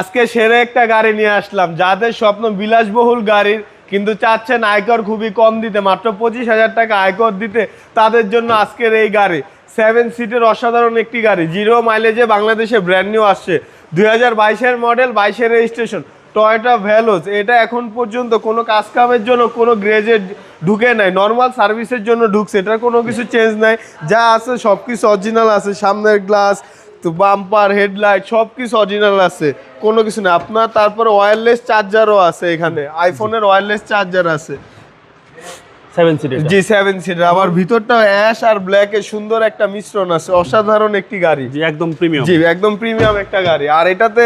আজকে সেরে একটা গাড়ি নিয়ে আসলাম, যাদের স্বপ্ন বিলাসবহুল গাড়ির কিন্তু চাচ্ছেন আয়কর খুবই কম দিতে, মাত্র 25,000 টাকা আয়কর দিতে, তাদের জন্য আজকের এই গাড়ি 7 সিটের অসাধারণ একটি গাড়ি, 0 মাইলেজে বাংলাদেশে ব্র্যান্ড নিউ আসছে, 2022-এর মডেল, 22-এর রেজিস্ট্রেশন, টয়োটা ভ্যালোজ। এটা এখন পর্যন্ত কোনো কাজ কামের জন্য কোনো গ্রেজে ঢুকে নাই, নর্মাল সার্ভিসের জন্য ঢুকছে, এটার কোনো কিছু চেঞ্জ নাই, যা আছে সব কিছু অরিজিনাল আছে, সামনের গ্লাস তো বাম্পার হেডলাইট সব কিছু অরিজিনাল আছে, কোনো কিছু না আপনার। তারপরে ওয়্যারলেস চার্জারও আছে, এখানে আইফোনের ওয়্যারলেস চার্জার আছে 7 সিটের। জি 7 সিটার। আবার ভিতরটা অ্যাশ আর ব্ল্যাক এর সুন্দর একটা মিশ্রণ আছে, অসাধারণ একটি গাড়ি। জি একদম প্রিমিয়াম। জি একদম প্রিমিয়াম একটা গাড়ি। আর এটাতে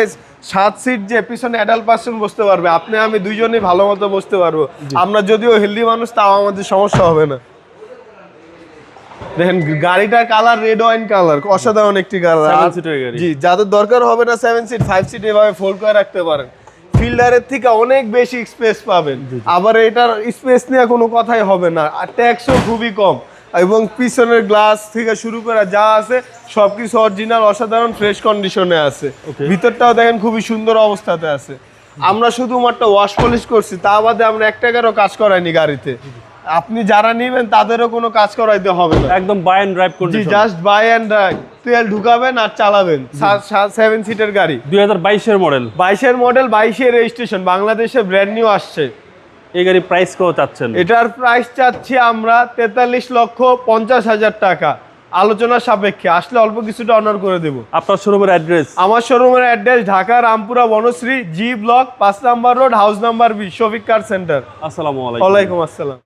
7 সিট, যে পিছনে অ্যাডাল্ট পার্সন বসতে পারবে, আপনি আমি দুইজনেই ভালো মতো বসতে পারবো। আমরা যদিও হেলদি মানুষ, তাও আমাদের সমস্যা হবে না। দেখেন গাড়িটার কালার রেড ওয়াইন কালার, অসাধারণ একটি কালার। 7 সিটের গাড়ি। জি যাদের দরকার হবে না 7 সিট, 5 সিট এভাবে ফোল্ড করে রাখতে পারেন, ফিল্ডারের থেকে অনেক বেশি স্পেস পাবেন। আবার এটার স্পেস নিয়ে কোনো কথাই হবে না, আর ট্যাক্সও খুবই কম, এবং পিছনের গ্লাস থেকে শুরু করে যা আছে সবকিছু অরিজিনাল, অসাধারণ ফ্রেশ কন্ডিশনে আছে। ভিতরটাও দেখেন খুবই সুন্দর অবস্থাতে আছে। আমরা শুধুমাত্র ওয়াশ পলিশ করছি, তা বাদে আমরা 1 টাকারও কাজ করাইনি গাড়িতে। আপনি যারা নেবেন তাদেরও কোনো কাজ করাইতে হবে না, একদম buy and drive G condition. Just buy and drive, তেল ঢুকাবেন আর চালাবেন। 7 সিটের গাড়ি, 2022 এর মডেল, 22-এর মডেল, 22-এর রেজিস্ট্রেশন, বাংলাদেশে ব্র্যান্ড নিউ আসছে। এই গাড়ি প্রাইস কত চাচ্ছেন? এটার প্রাইস চাচ্ছি আমরা 43,50,000 টাকা, আলোচনা সাপেক্ষে, আসলে অল্প কিছুটা অনার করে দেব। আপনার শোরুমের অ্যাড্রেস? আমার শোরুমের address Dhaka Rampura Banasree G block 5 number road, house number 20, Shafiq car centre. আসসালামু আলাইকুম। ওয়ালাইকুম আসসালাম।